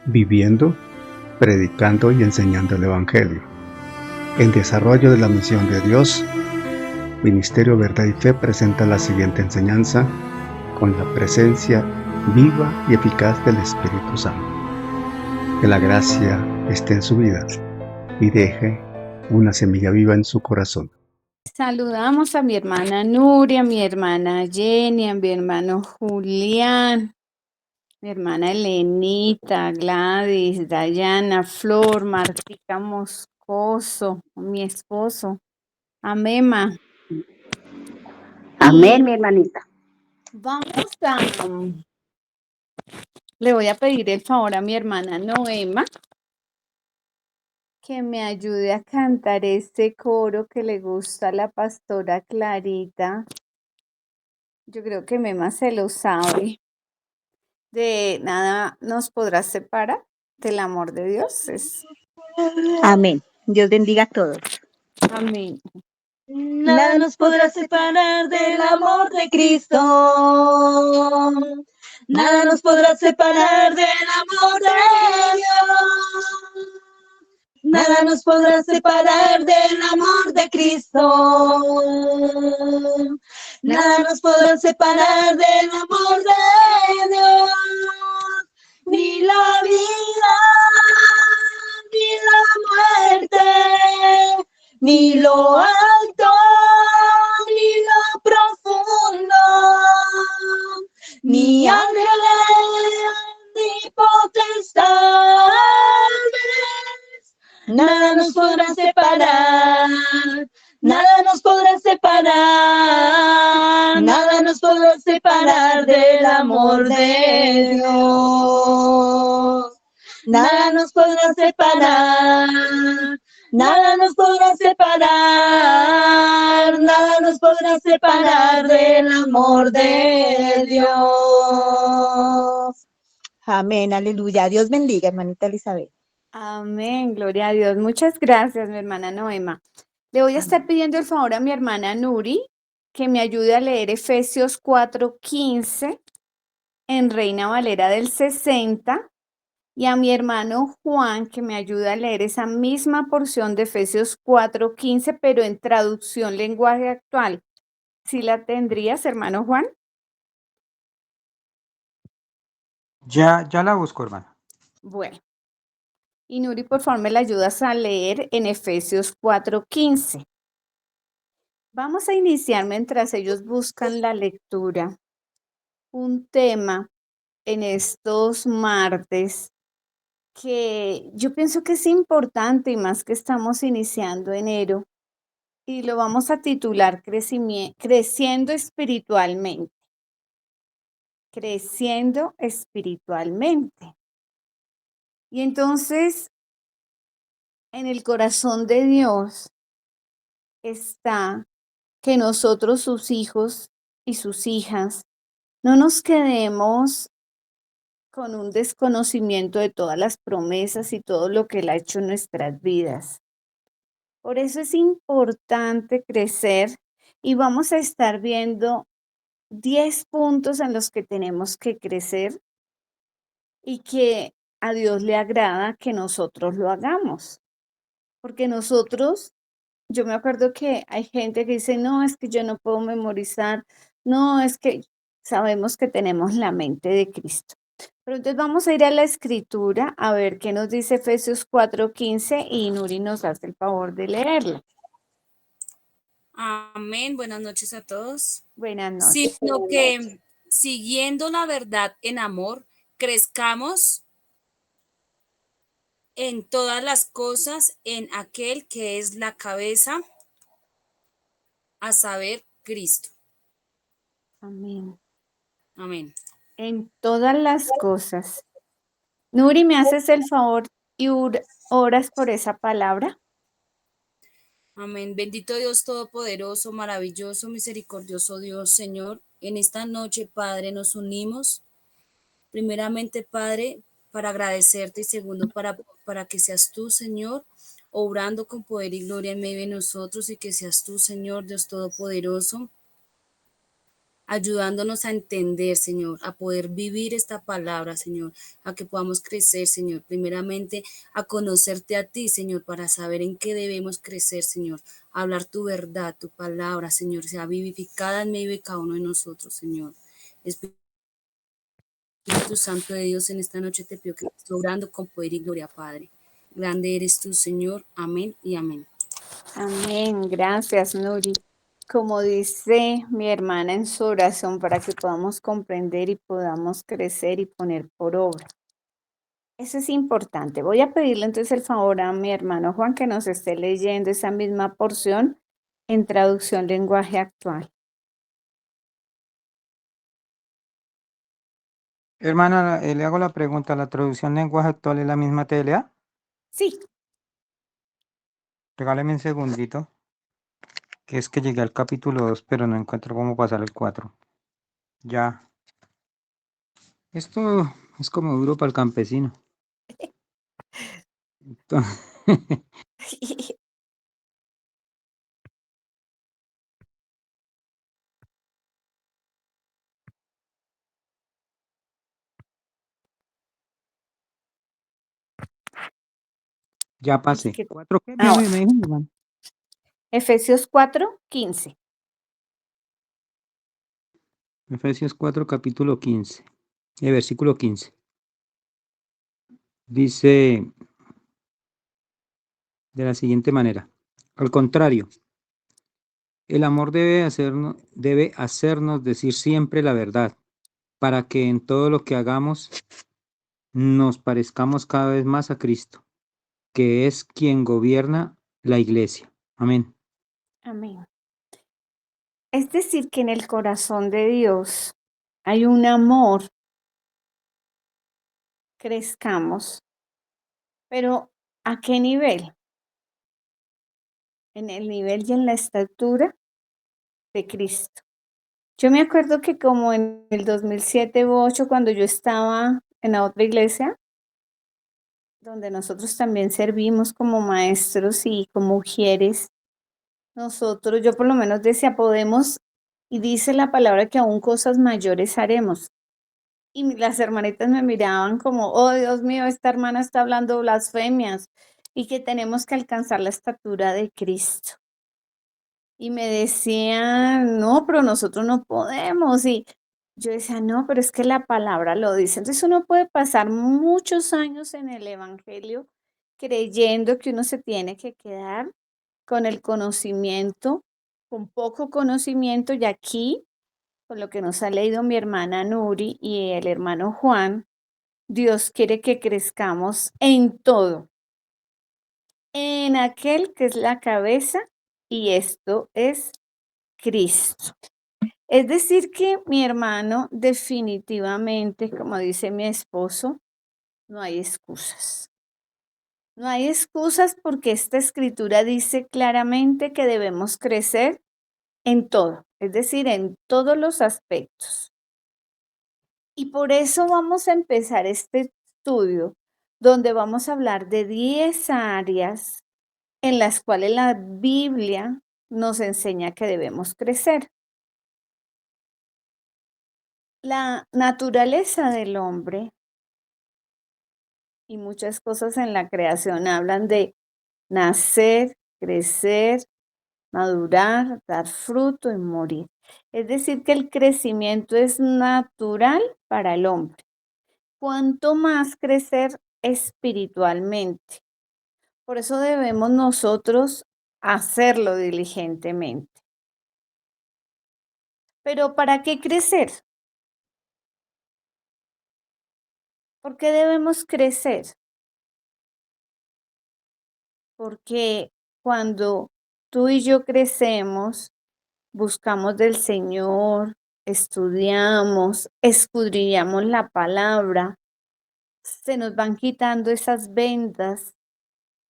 viviendo, predicando y enseñando el Evangelio. En desarrollo de la misión de Dios, Ministerio Verdad y Fe presenta la siguiente enseñanza con la presencia viva y eficaz del Espíritu Santo. Que la gracia esté en su vida y deje una semilla viva en su corazón. Saludamos a mi hermana Nuria, a mi hermana Jenny, a mi hermano Julián, mi hermana Elenita, Gladys, Dayana, Flor, Martica Moscoso, mi esposo, a Mema. Amén, Y mi hermanita. vamos a... Le voy a pedir el favor a mi hermana Noema que me ayude a cantar este coro que le gusta a la pastora Clarita. Yo creo que Mema se lo sabe. De nada nos podrá separar del amor de Dios. Amén. Dios bendiga a todos. Amén. Nada nos podrá separar del amor de Cristo. Nada nos podrá separar del amor de Dios. Nada nos podrá separar del amor de Cristo. Nada nos podrá separar del amor de Dios. Ni la vida, ni la muerte, ni lo alto, ni lo profundo, ni ángeles, ni potestades. Nada nos podrá separar, nada nos podrá separar, nada nos podrá separar del amor de Dios. Nada nos podrá separar, nada nos podrá separar, nada nos podrá separar del amor de Dios. Amén, aleluya. Dios bendiga, hermanita Elizabeth. Amén, gloria a Dios. Muchas gracias, mi hermana Noema. Le voy a estar pidiendo el favor a mi hermana Nuri que me ayude a leer Efesios 4:15 en Reina Valera del 60 y a mi hermano Juan que me ayude a leer esa misma porción de Efesios 4:15 pero en traducción lenguaje actual. ¿Sí la tendrías, hermano Juan? Ya la busco, hermano. Bueno. Y Nuri, por favor, me la ayudas a leer en Efesios 4:15. Vamos a iniciar mientras ellos buscan la lectura, un tema en estos martes que yo pienso que es importante y más que estamos iniciando enero y lo vamos a titular Creciendo espiritualmente. Creciendo espiritualmente. Y entonces, en el corazón de Dios está que nosotros, sus hijos y sus hijas, no nos quedemos con un desconocimiento de todas las promesas y todo lo que Él ha hecho en nuestras vidas. Por eso es importante crecer y vamos a estar viendo 10 puntos en los que tenemos que crecer y que a Dios le agrada que nosotros lo hagamos. Porque nosotros, yo me acuerdo que hay gente que dice, no, es que yo no puedo memorizar, no, es que sabemos que tenemos la mente de Cristo. Pero entonces vamos a ir a la escritura a ver qué nos dice Efesios 4:15 y Nuri nos hace el favor de leerla. Amén, buenas noches a todos. Buenas noches. Sino que siguiendo la verdad en amor, crezcamos en todas las cosas en aquel que es la cabeza, a saber, Cristo. Amén. Amén. En todas las cosas. Nuri, ¿me haces el favor y oras por esa palabra? Amén. Bendito Dios Todopoderoso, maravilloso, misericordioso Dios, Señor. En esta noche, Padre, nos unimos. Primeramente, Padre, para agradecerte y segundo, para que seas tú, Señor, obrando con poder y gloria en medio de nosotros y que seas tú, Señor, Dios Todopoderoso, ayudándonos a entender, Señor, a poder vivir esta palabra, Señor, a que podamos crecer, Señor, primeramente a conocerte a ti, Señor, para saber en qué debemos crecer, Señor, a hablar tu verdad, tu palabra, Señor, sea vivificada en medio de cada uno de nosotros, Señor. Espíritu Santo de Dios, en esta noche te pido que estés obrando con poder y gloria, Padre. Grande eres tú, Señor. Amén y amén. Amén. Gracias, Nuri. Como dice mi hermana en su oración, para que podamos comprender y podamos crecer y poner por obra. Eso es importante. Voy a pedirle entonces el favor a mi hermano Juan que nos esté leyendo esa misma porción en traducción lenguaje actual. Hermana, le hago la pregunta, ¿la traducción lenguaje actual es la misma TLA? Sí, Regáleme un segundito, que es que llegué al capítulo 2, pero no encuentro cómo pasar el 4. Ya. Esto es como duro para el campesino. Entonces, ya es pasé. que, ¿4 qué? ahora, Me dijo mi hermano. Efesios 4:15. Efesios 4, capítulo 15, versículo 15. Dice de la siguiente manera. Al contrario, el amor debe hacernos decir siempre la verdad, para que en todo lo que hagamos nos parezcamos cada vez más a Cristo, que es quien gobierna la iglesia. Amén. Amén. Es decir, que en el corazón de Dios hay un amor, crezcamos, pero ¿a qué nivel? En el nivel y en la estatura de Cristo. Yo me acuerdo que como en el 2007 u 2008, cuando yo estaba en la otra iglesia, donde nosotros también servimos como maestros y como mujeres, yo por lo menos decía, podemos, y dice la palabra que aún cosas mayores haremos. Y las hermanitas me miraban como, oh Dios mío, esta hermana está hablando blasfemias y que tenemos que alcanzar la estatura de Cristo. Y me decían, no, pero nosotros no podemos. Y yo decía, no, pero es que la palabra lo dice. Entonces uno puede pasar muchos años en el Evangelio creyendo que uno se tiene que quedar con el conocimiento, con poco conocimiento, y aquí, con lo que nos ha leído mi hermana Nuri y el hermano Juan, Dios quiere que crezcamos en todo, en aquel que es la cabeza, y esto es Cristo. Es decir, que mi hermano, definitivamente, como dice mi esposo, no hay excusas. No hay excusas porque esta escritura dice claramente que debemos crecer en todo, es decir, en todos los aspectos. Y por eso vamos a empezar este estudio donde vamos a hablar de 10 áreas en las cuales la Biblia nos enseña que debemos crecer. La naturaleza del hombre y muchas cosas en la creación hablan de nacer, crecer, madurar, dar fruto y morir. Es decir, que el crecimiento es natural para el hombre. Cuanto más crecer espiritualmente. Por eso debemos nosotros hacerlo diligentemente. Pero ¿para qué crecer? ¿Por qué debemos crecer? Porque cuando tú y yo crecemos, buscamos del Señor, estudiamos, escudriñamos la palabra, se nos van quitando esas vendas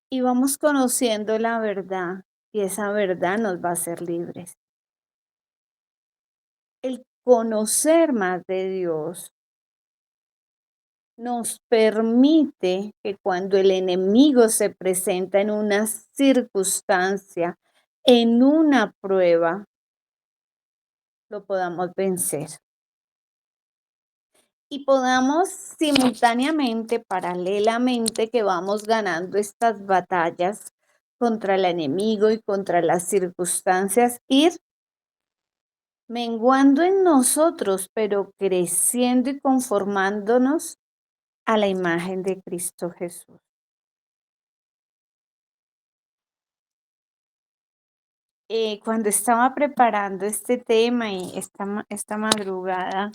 y vamos conociendo la verdad, y esa verdad nos va a hacer libres. El conocer más de Dios nos permite que cuando el enemigo se presenta en una circunstancia, en una prueba, lo podamos vencer y podamos simultáneamente, paralelamente, que vamos ganando estas batallas contra el enemigo y contra las circunstancias, ir menguando en nosotros, pero creciendo y conformándonos a la imagen de Cristo Jesús. Cuando estaba preparando este tema y esta madrugada,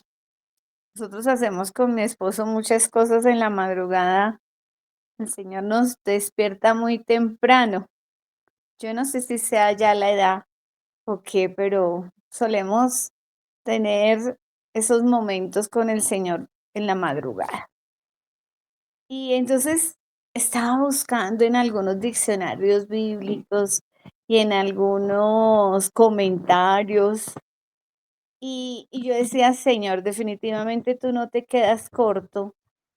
nosotros hacemos con mi esposo muchas cosas en la madrugada. El Señor nos despierta muy temprano. Yo no sé si sea ya la edad o qué, pero solemos tener esos momentos con el Señor en la madrugada. Y entonces estaba buscando en algunos diccionarios bíblicos y en algunos comentarios y yo decía, Señor, definitivamente tú no te quedas corto,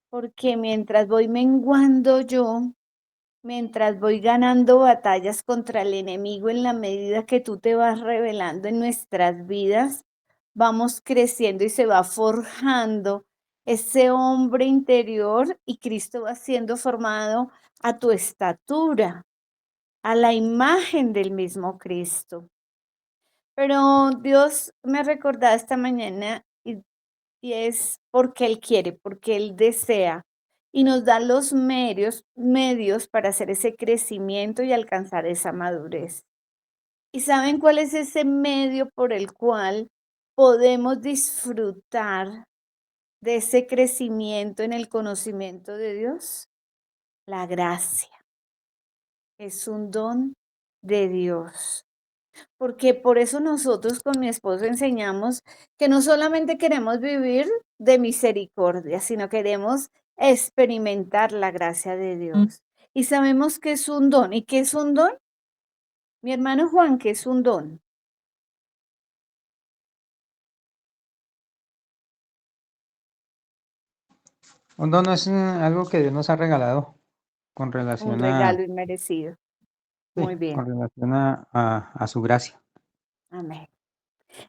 porque mientras voy menguando yo, mientras voy ganando batallas contra el enemigo en la medida que tú te vas revelando en nuestras vidas, vamos creciendo y se va forjando ese hombre interior y Cristo va siendo formado a tu estatura, a la imagen del mismo Cristo. Pero Dios me recordaba esta mañana y es porque Él quiere, porque Él desea y nos da los medios para hacer ese crecimiento y alcanzar esa madurez. ¿Y saben cuál es ese medio por el cual podemos disfrutar de ese crecimiento en el conocimiento de Dios? La gracia. Es un don de Dios. Porque por eso nosotros con mi esposo enseñamos que no solamente queremos vivir de misericordia, sino queremos experimentar la gracia de Dios. Y sabemos que es un don. ¿Y qué es un don? Mi hermano Juan, ¿qué es un don? Un don no es algo que Dios nos ha regalado con Un relación a, regalo inmerecido. sí, Muy bien. con relación a su gracia. Amén.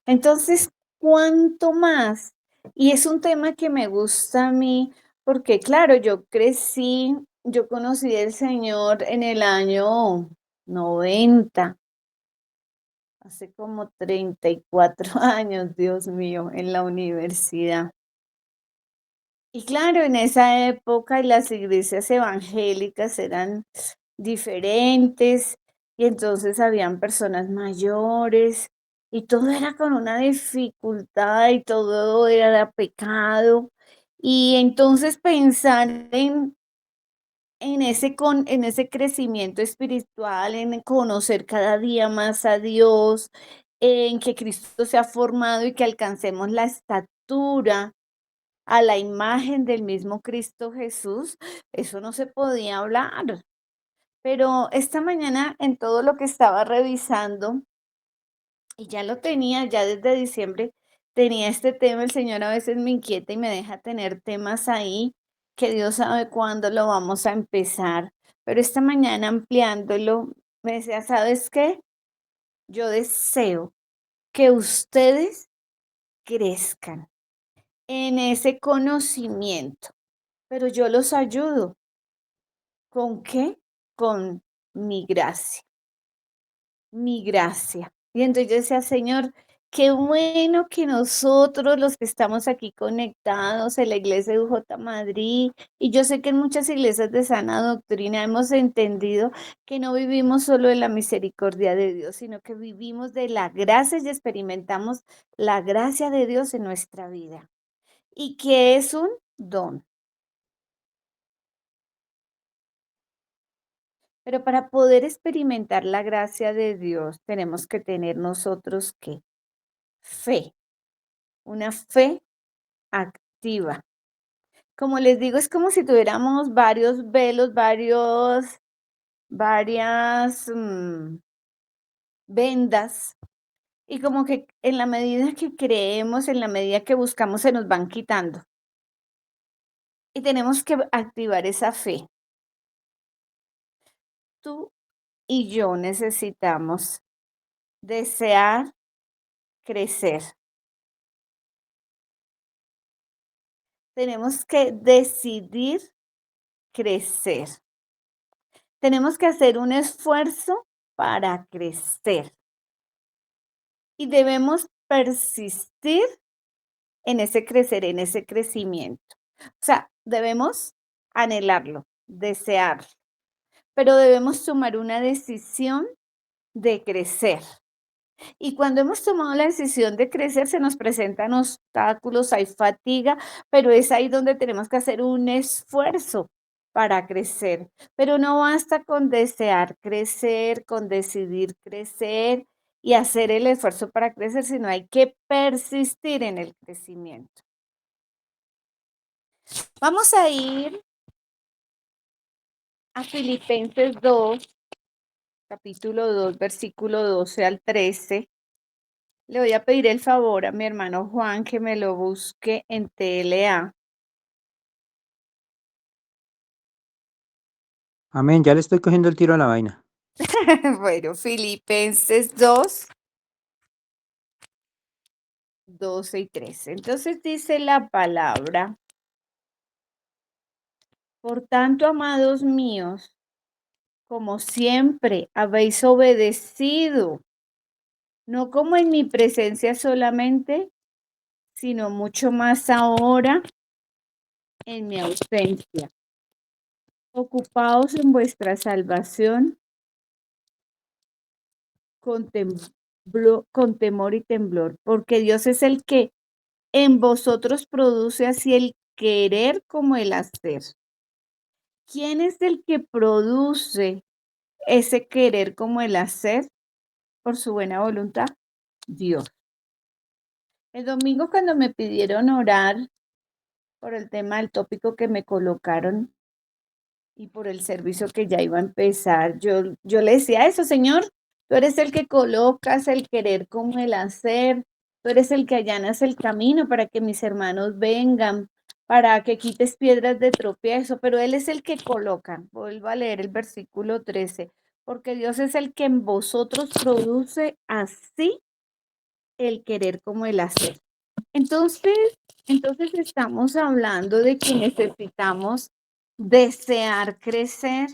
Entonces, ¿cuánto más? Y es un tema que me gusta a mí porque, claro, yo conocí al Señor en el año 90, hace como 34 años, Dios mío, en la universidad. Y claro, en esa época las iglesias evangélicas eran diferentes y entonces habían personas mayores y todo era con una dificultad y todo era pecado. Y entonces pensar en ese crecimiento espiritual, en conocer cada día más a Dios, en que Cristo se ha formado y que alcancemos la estatura a la imagen del mismo Cristo Jesús, eso no se podía hablar. Pero esta mañana en todo lo que estaba revisando, y ya lo tenía, ya desde diciembre tenía este tema, el Señor a veces me inquieta y me deja tener temas ahí que Dios sabe cuándo lo vamos a empezar. Pero esta mañana ampliándolo, me decía, ¿sabes qué? Yo deseo que ustedes crezcan en ese conocimiento, pero yo los ayudo. ¿Con qué? Con mi gracia. Mi gracia. Y entonces yo decía, Señor, qué bueno que nosotros los que estamos aquí conectados en la iglesia de UJ Madrid, y yo sé que en muchas iglesias de sana doctrina hemos entendido que no vivimos solo de la misericordia de Dios, sino que vivimos de la gracia y experimentamos la gracia de Dios en nuestra vida. Y que es un don. Pero para poder experimentar la gracia de Dios, tenemos que tener nosotros, ¿qué? Fe, una fe activa. Como les digo, es como si tuviéramos varios velos, varias vendas, y como que en la medida que creemos, en la medida que buscamos, se nos van quitando. Y tenemos que activar esa fe. Tú y yo necesitamos desear crecer. tenemos que decidir crecer. Tenemos que hacer un esfuerzo para crecer y debemos persistir en ese crecer, en ese crecimiento. O sea, debemos anhelarlo, desearlo, pero debemos tomar una decisión de crecer. Y cuando hemos tomado la decisión de crecer, se nos presentan obstáculos, hay fatiga, pero es ahí donde tenemos que hacer un esfuerzo para crecer. Pero no basta con desear crecer, con decidir crecer y hacer el esfuerzo para crecer, sino hay que persistir en el crecimiento. Vamos a ir a Filipenses 2, capítulo 2, versículo 12 al 13. Le voy a pedir el favor a mi hermano Juan que me lo busque en TLA. Amén, ya le estoy cogiendo el tiro a la vaina. Bueno, Filipenses 2, 12 y 13. Entonces dice la palabra: por tanto, amados míos, como siempre habéis obedecido, no como en mi presencia solamente, sino mucho más ahora en mi ausencia. Ocupaos en vuestra salvación con temor y temblor, porque Dios es el que en vosotros produce así el querer como el hacer. ¿Quién es el que produce ese querer como el hacer por su buena voluntad? Dios. El domingo cuando me pidieron orar por el tema del tópico que me colocaron y por el servicio que ya iba a empezar, yo le decía eso: Señor, tú eres el que colocas el querer como el hacer, tú eres el que allanas el camino para que mis hermanos vengan, para que quites piedras de tropiezo, pero Él es el que coloca. Vuelvo a leer el versículo 13, porque Dios es el que en vosotros produce así el querer como el hacer. Entonces estamos hablando de que necesitamos desear crecer,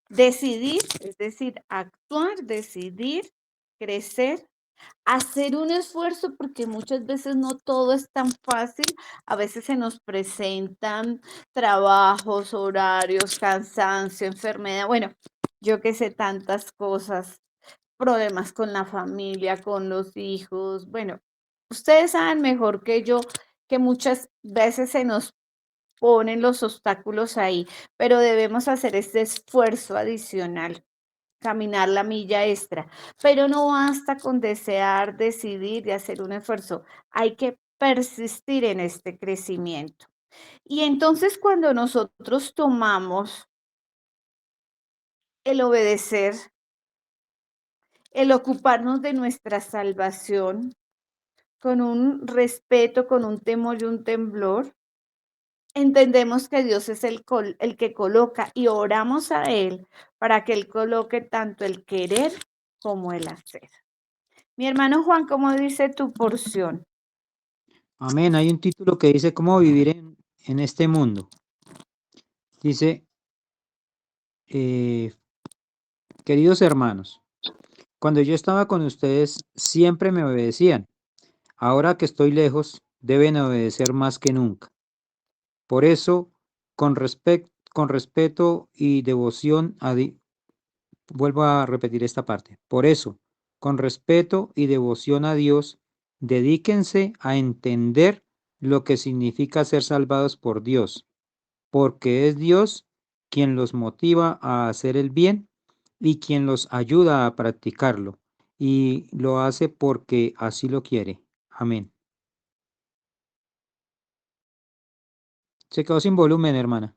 decidir, es decir, actuar, decidir, crecer, hacer un esfuerzo, porque muchas veces no todo es tan fácil. A veces se nos presentan trabajos, horarios, cansancio, enfermedad, bueno, yo qué sé, tantas cosas, problemas con la familia, con los hijos. Bueno, ustedes saben mejor que yo que muchas veces se nos ponen los obstáculos ahí, pero debemos hacer este esfuerzo adicional, caminar la milla extra. Pero no basta con desear, decidir y hacer un esfuerzo. Hay que persistir en este crecimiento. Y entonces cuando nosotros tomamos el obedecer, el ocuparnos de nuestra salvación con un respeto, con un temor y un temblor, entendemos que Dios es el que coloca y oramos a Él para que Él coloque tanto el querer como el hacer. Mi hermano Juan, ¿cómo dice tu porción? Amén, hay un título que dice cómo vivir en este mundo. Dice, queridos hermanos, cuando yo estaba con ustedes siempre me obedecían. Ahora que estoy lejos, deben obedecer más que nunca. Por eso, con respeto y devoción vuelvo a repetir esta parte. Por eso, con respeto y devoción a Dios, dedíquense a entender lo que significa ser salvados por Dios, porque es Dios quien los motiva a hacer el bien y quien los ayuda a practicarlo, y lo hace porque así lo quiere. Amén. Se quedó sin volumen, hermana.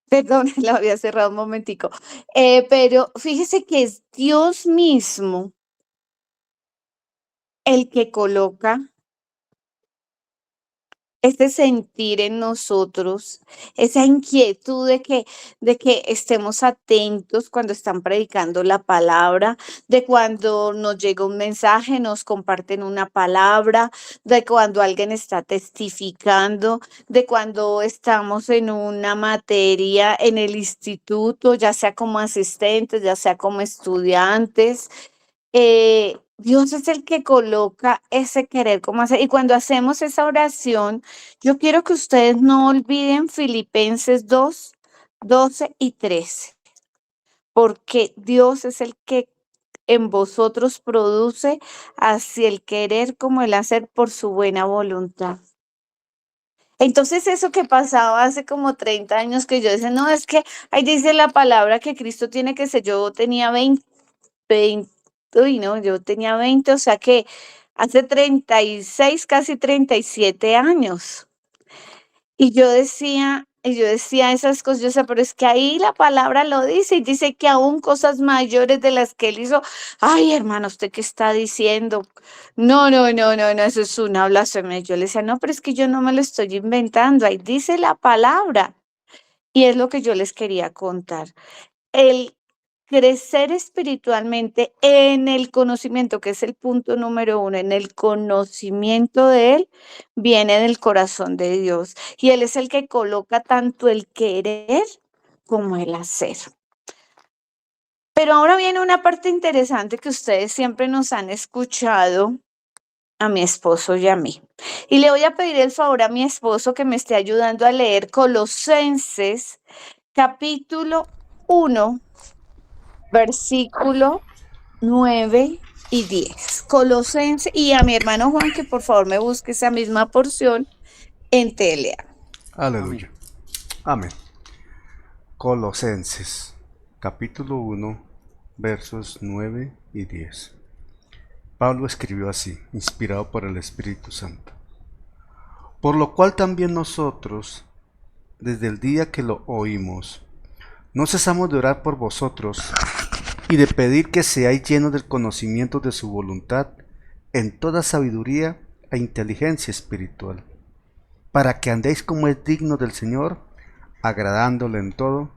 Perdón, la había cerrado un momentico. Pero fíjese que es Dios mismo el que coloca ese sentir en nosotros, esa inquietud de que estemos atentos cuando están predicando la palabra, de cuando nos llega un mensaje, nos comparten una palabra, de cuando alguien está testificando, de cuando estamos en una materia en el instituto, ya sea como asistentes, ya sea como estudiantes. Dios es el que coloca ese querer como hacer. Y cuando hacemos esa oración, yo quiero que ustedes no olviden Filipenses 2, 12 y 13, porque Dios es el que en vosotros produce así el querer como el hacer por su buena voluntad. Entonces, eso que pasaba hace como 30 años que yo decía, no, es que ahí dice la palabra que Cristo tiene que ser, yo tenía 20, uy, no, yo tenía 20, o sea que hace 36, casi 37 años. Y yo decía esas cosas, yo decía, pero es que ahí la palabra lo dice y dice que aún cosas mayores de las que él hizo. Ay, hermano, ¿usted qué está diciendo? No, no, no, no, no, eso es una blasfemia. Yo le decía, no, pero es que yo no me lo estoy inventando, ahí dice la palabra. Y es lo que yo les quería contar. El crecer espiritualmente en el conocimiento, que es el punto número uno, en el conocimiento de Él, viene del corazón de Dios. Y Él es el que coloca tanto el querer como el hacer. Pero ahora viene una parte interesante que ustedes siempre nos han escuchado a mi esposo y a mí. Y le voy a pedir el favor a mi esposo que me esté ayudando a leer Colosenses capítulo 1, versículo 9 y 10. Colosenses, y a mi hermano Juan que por favor me busque esa misma porción en Telea. Aleluya. Amén. Colosenses, capítulo 1, versos 9 y 10. Pablo escribió así, inspirado por el Espíritu Santo. Por lo cual también nosotros, desde el día que lo oímos, no cesamos de orar por vosotros y de pedir que seáis llenos del conocimiento de su voluntad en toda sabiduría e inteligencia espiritual, para que andéis como es digno del Señor, agradándole en todo,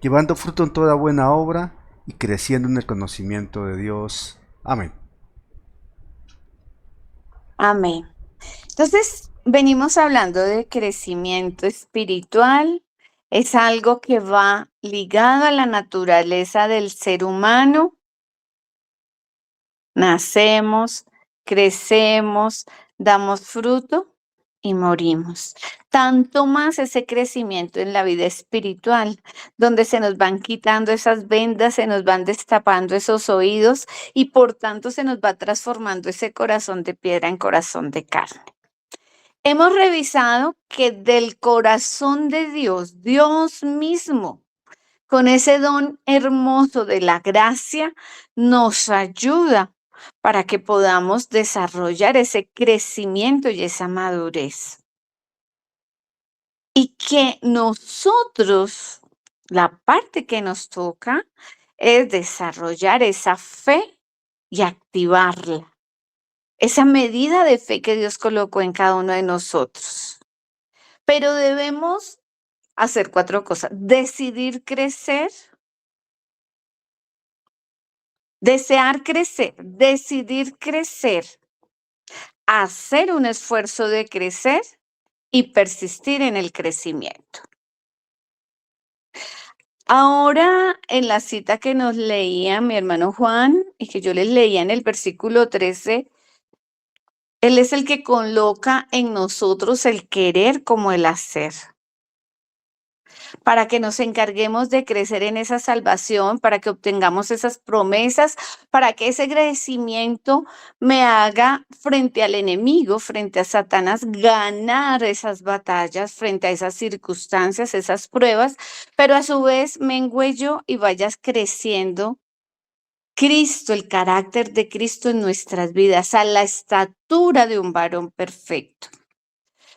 llevando fruto en toda buena obra y creciendo en el conocimiento de Dios. Amén. Amén. Entonces, venimos hablando de crecimiento espiritual. Es algo que va ligado a la naturaleza del ser humano. Nacemos, crecemos, damos fruto y morimos. Tanto más ese crecimiento en la vida espiritual, donde se nos van quitando esas vendas, se nos van destapando esos oídos y por tanto se nos va transformando ese corazón de piedra en corazón de carne. Hemos revisado que del corazón de Dios, Dios mismo, con ese don hermoso de la gracia, nos ayuda para que podamos desarrollar ese crecimiento y esa madurez. Y que nosotros, la parte que nos toca, es desarrollar esa fe y activarla. Esa medida de fe que Dios colocó en cada uno de nosotros. Pero debemos hacer 4 cosas. Decidir crecer, desear crecer, decidir crecer, hacer un esfuerzo de crecer y persistir en el crecimiento. Ahora, en la cita que nos leía mi hermano Juan y que yo les leía en el versículo 13, Él es el que coloca en nosotros el querer como el hacer, para que nos encarguemos de crecer en esa salvación, para que obtengamos esas promesas, para que ese crecimiento me haga frente al enemigo, frente a Satanás, ganar esas batallas, frente a esas circunstancias, esas pruebas, pero a su vez mengüe yo y vayas creciendo Cristo, el carácter de Cristo en nuestras vidas, a la estatura de un varón perfecto.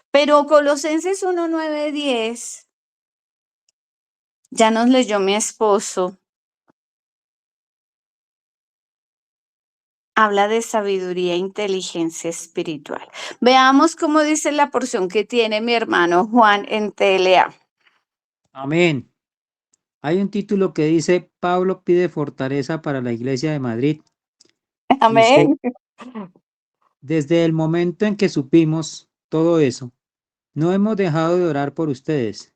Pero Colosenses 1, 9, 10 ya nos leyó mi esposo. habla de sabiduría e inteligencia espiritual. Veamos cómo dice la porción que tiene mi hermano Juan en TLA. Amén. Hay un título que dice, Pablo pide fortaleza para la Iglesia de Madrid. Dice, Amén. desde el momento en que supimos todo eso, no hemos dejado de orar por ustedes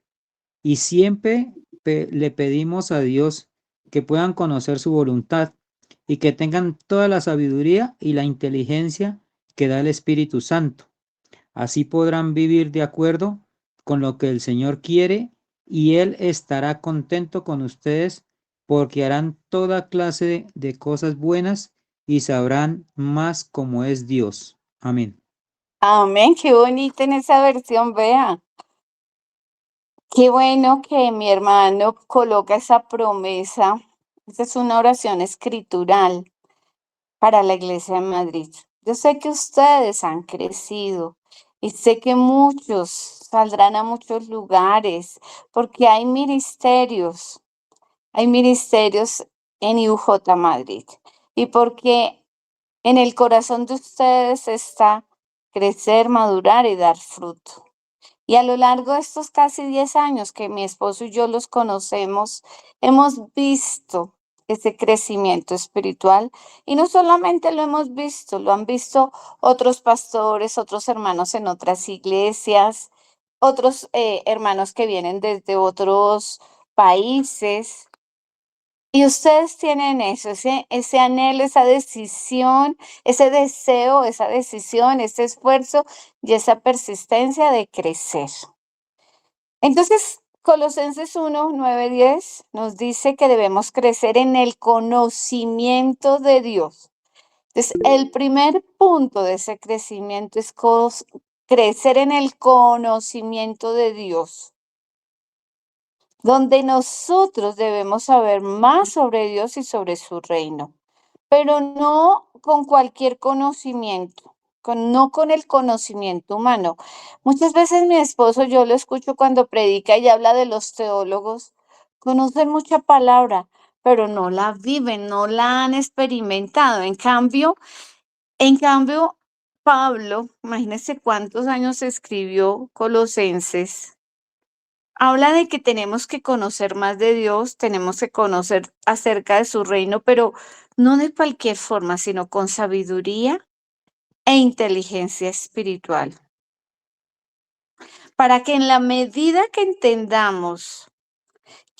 y siempre le pedimos a Dios que puedan conocer su voluntad y que tengan toda la sabiduría y la inteligencia que da el Espíritu Santo. Así podrán vivir de acuerdo con lo que el Señor quiere y Él estará contento con ustedes porque harán toda clase de cosas buenas y sabrán más cómo es Dios. Amén. Amén, qué bonito en esa versión, vea. Qué bueno que mi hermano coloca esa promesa. Esa es una oración escritural para la Iglesia de Madrid. Yo sé que ustedes han crecido y sé que muchos saldrán a muchos lugares porque hay ministerios en IUJ Madrid y porque en el corazón de ustedes está crecer, madurar y dar fruto. Y a lo largo de estos casi 10 años que mi esposo y yo los conocemos, hemos visto ese crecimiento espiritual y no solamente lo hemos visto, lo han visto otros pastores, otros hermanos en otras iglesias, otros hermanos que vienen desde otros países. Y ustedes tienen eso, ese anhelo, esa decisión, ese deseo, esa decisión, ese esfuerzo y esa persistencia de crecer. Entonces, Colosenses 1, 9, 10 nos dice que debemos crecer en el conocimiento de Dios. Entonces, el primer punto de ese crecimiento es crecer en el conocimiento de Dios, donde nosotros debemos saber más sobre Dios y sobre su reino, pero no con cualquier conocimiento, no con el conocimiento humano. Muchas veces mi esposo, yo lo escucho cuando predica y habla de los teólogos, conocen mucha palabra, pero no la viven, no la han experimentado. En cambio, Pablo, imagínense cuántos años escribió Colosenses. Habla de que tenemos que conocer más de Dios, tenemos que conocer acerca de su reino, pero no de cualquier forma, sino con sabiduría e inteligencia espiritual. Para que en la medida que entendamos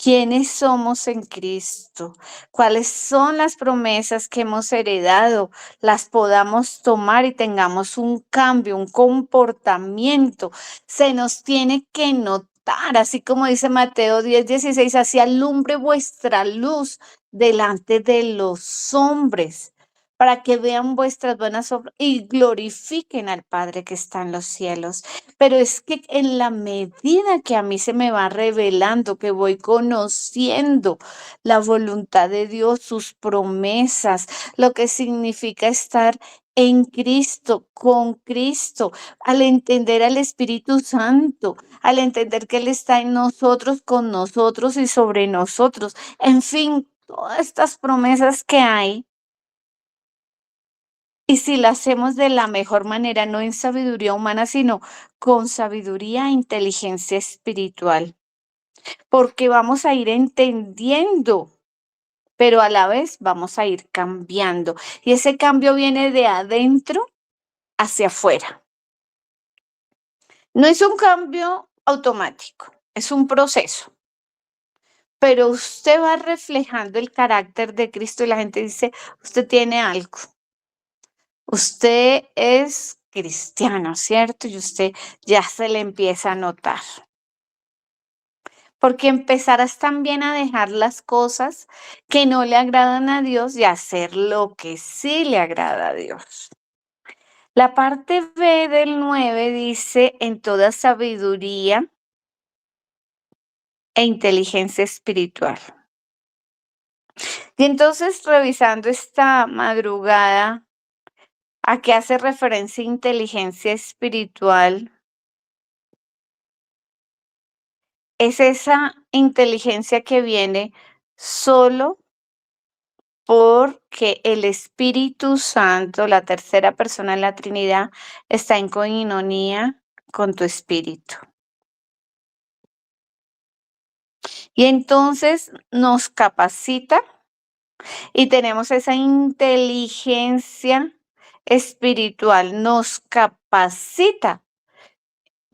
quiénes somos en Cristo, cuáles son las promesas que hemos heredado, las podamos tomar y tengamos un cambio, un comportamiento. Se nos tiene que notar, así como dice Mateo 10:16, así alumbre vuestra luz delante de los hombres, para que vean vuestras buenas obras y glorifiquen al Padre que está en los cielos. Pero es que en la medida que a mí se me va revelando, que voy conociendo la voluntad de Dios, sus promesas, lo que significa estar en Cristo, con Cristo, al entender al Espíritu Santo, al entender que Él está en nosotros, con nosotros y sobre nosotros. En fin, todas estas promesas que hay. Y si lo hacemos de la mejor manera, no en sabiduría humana, sino con sabiduría e inteligencia espiritual, porque vamos a ir entendiendo, pero a la vez vamos a ir cambiando. Y ese cambio viene de adentro hacia afuera. No es un cambio automático, es un proceso. Pero usted va reflejando el carácter de Cristo y la gente dice, usted tiene algo. Usted es cristiano, ¿cierto? Y usted ya se le empieza a notar. Porque empezarás también a dejar las cosas que no le agradan a Dios y a hacer lo que sí le agrada a Dios. La parte B del 9 dice, en toda sabiduría e inteligencia espiritual. Y entonces, revisando esta madrugada, ¿a qué hace referencia inteligencia espiritual? Es esa inteligencia que viene solo porque el Espíritu Santo, la tercera persona en la Trinidad, está en coinonía con tu espíritu. Y entonces nos capacita y tenemos esa inteligencia espiritual, nos capacita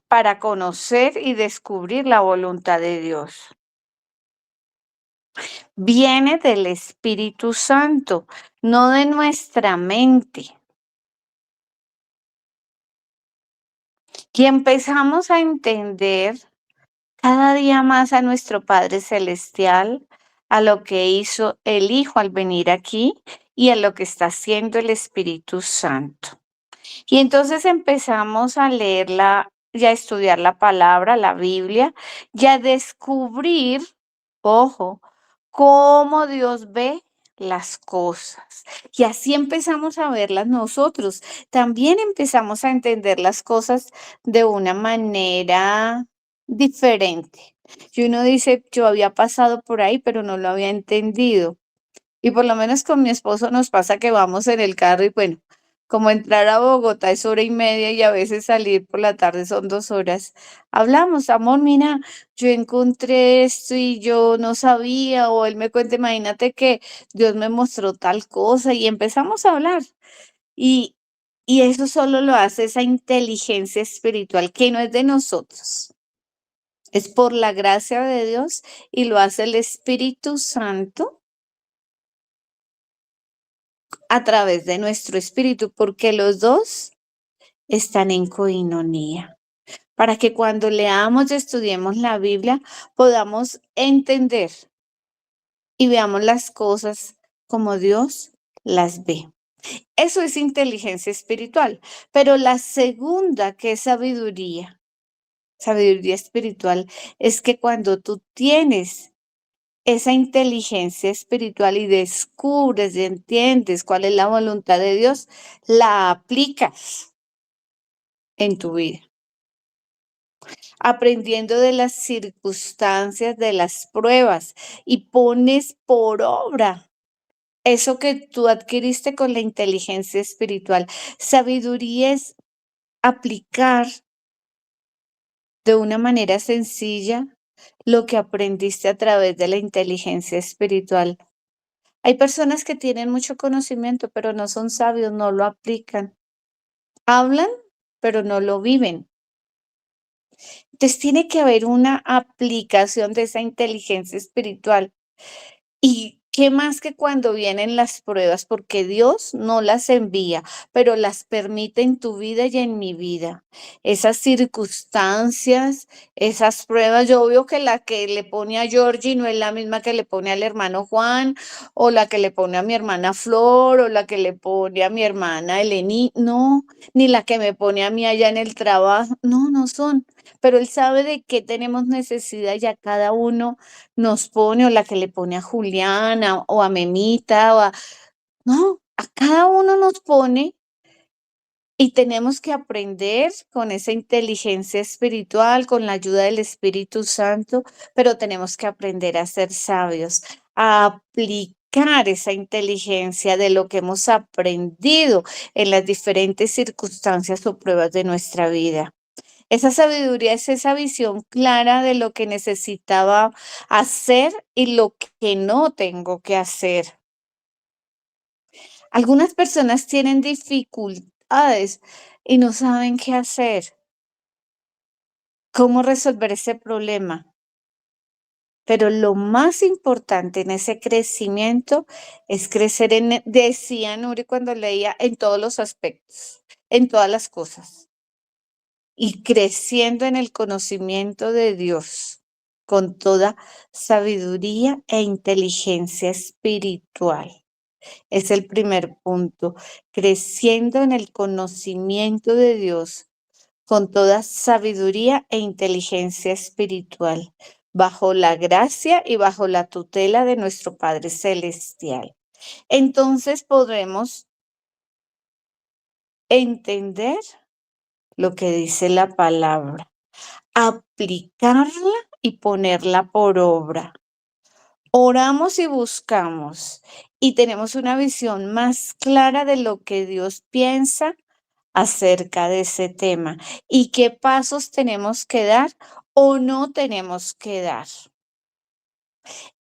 para conocer y descubrir la voluntad de Dios. Viene del Espíritu Santo, no de nuestra mente. Y empezamos a entender cada día más a nuestro Padre Celestial, a lo que hizo el Hijo al venir aquí y a lo que está haciendo el Espíritu Santo. Y entonces empezamos a leerla y a estudiar la palabra, la Biblia, y a descubrir, ojo, cómo Dios ve las cosas. Y así empezamos a verlas nosotros. También empezamos a entender las cosas de una manera diferente. Y uno dice, yo había pasado por ahí, pero no lo había entendido. Y por lo menos con mi esposo nos pasa que vamos en el carro y bueno, como entrar a Bogotá es 1 hora y media y a veces salir por la tarde son 2 horas. Hablamos, amor, mira, yo encontré esto y yo no sabía, o él me cuenta, imagínate que Dios me mostró tal cosa y empezamos a hablar. Y, y eso solo lo hace esa inteligencia espiritual que no es de nosotros. Es por la gracia de Dios y lo hace el Espíritu Santo a través de nuestro espíritu, porque los dos están en coinonía, para que cuando leamos y estudiemos la Biblia podamos entender y veamos las cosas como Dios las ve. Eso es inteligencia espiritual, pero la segunda, que es sabiduría, sabiduría espiritual, es que cuando tú tienes esa inteligencia espiritual y descubres y entiendes cuál es la voluntad de Dios, la aplicas en tu vida, aprendiendo de las circunstancias, de las pruebas y pones por obra eso que tú adquiriste con la inteligencia espiritual. Sabiduría es aplicar de una manera sencilla lo que aprendiste a través de la inteligencia espiritual. Hay personas que tienen mucho conocimiento, pero no son sabios, no lo aplican. Hablan, pero no lo viven. Entonces tiene que haber una aplicación de esa inteligencia espiritual. ¿Y qué más que cuando vienen las pruebas? Porque Dios no las envía, pero las permite en tu vida y en mi vida. Esas circunstancias, esas pruebas, yo veo que la que le pone a Georgie no es la misma que le pone al hermano Juan, o la que le pone a mi hermana Flor, o la que le pone a mi hermana Eleni, no, ni la que me pone a mí allá en el trabajo, no, no son. Pero Él sabe de qué tenemos necesidad y a cada uno nos pone, o la que le pone a Juliana, o a Memita, no, a cada uno nos pone y tenemos que aprender con esa inteligencia espiritual, con la ayuda del Espíritu Santo, pero tenemos que aprender a ser sabios, a aplicar esa inteligencia de lo que hemos aprendido en las diferentes circunstancias o pruebas de nuestra vida. Esa sabiduría es esa visión clara de lo que necesitaba hacer y lo que no tengo que hacer. Algunas personas tienen dificultades y no saben qué hacer, cómo resolver ese problema. Pero lo más importante en ese crecimiento es crecer decía Nuri cuando leía, en todos los aspectos, en todas las cosas. Y creciendo en el conocimiento de Dios con toda sabiduría e inteligencia espiritual. Es el primer punto, creciendo en el conocimiento de Dios con toda sabiduría e inteligencia espiritual, bajo la gracia y bajo la tutela de nuestro Padre Celestial. Entonces podremos entender lo que dice la palabra, aplicarla y ponerla por obra. oramos y buscamos y tenemos una visión más clara de lo que Dios piensa acerca de ese tema y qué pasos tenemos que dar o no tenemos que dar.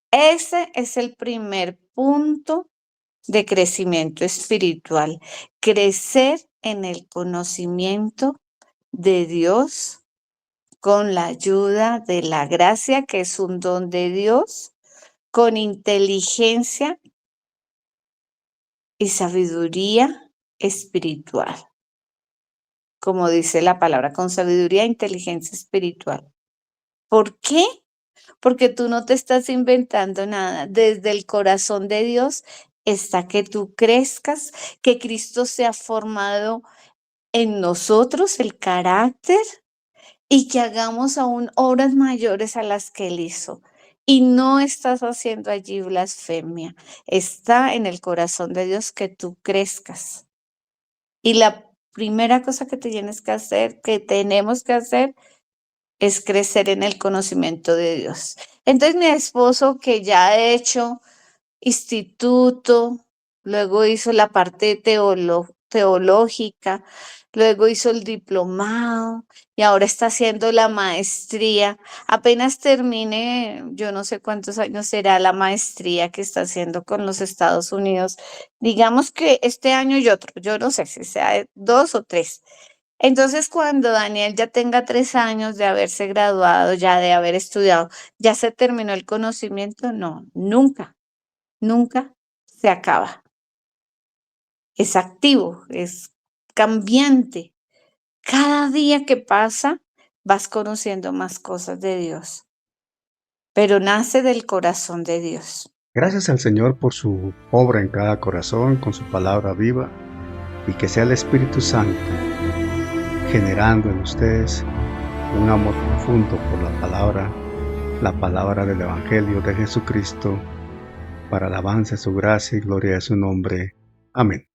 Ese es el primer punto de crecimiento espiritual, crecer en el conocimiento de Dios con la ayuda de la gracia, que es un don de Dios, con inteligencia y sabiduría espiritual. Como dice la palabra, con sabiduría e inteligencia espiritual. ¿Por qué? Porque tú no te estás inventando nada. Desde el corazón de Dios está que tú crezcas, que Cristo se ha formado en nosotros el carácter y que hagamos aún obras mayores a las que Él hizo. Y no estás haciendo allí blasfemia. Está en el corazón de Dios que tú crezcas. Y la primera cosa que tienes que hacer, que tenemos que hacer, es crecer en el conocimiento de Dios. Entonces mi esposo, que ya ha hecho instituto, luego hizo la parte teológica, luego hizo el diplomado y ahora está haciendo la maestría. Apenas termine, yo no sé cuántos años será la maestría que está haciendo con los Estados Unidos. Digamos que este año y otro, yo no sé si sea 2 o 3. Entonces, cuando Daniel ya tenga 3 años de haberse graduado, ya de haber estudiado, ¿ya se terminó el conocimiento? No, nunca, nunca se acaba. Es activo, es cambiante. Cada día que pasa, vas conociendo más cosas de Dios, pero nace del corazón de Dios. Gracias al Señor por su obra en cada corazón, con su palabra viva, y que sea el Espíritu Santo generando en ustedes un amor profundo por la palabra del Evangelio de Jesucristo, para alabanza de su gracia y gloria de su nombre. Amén.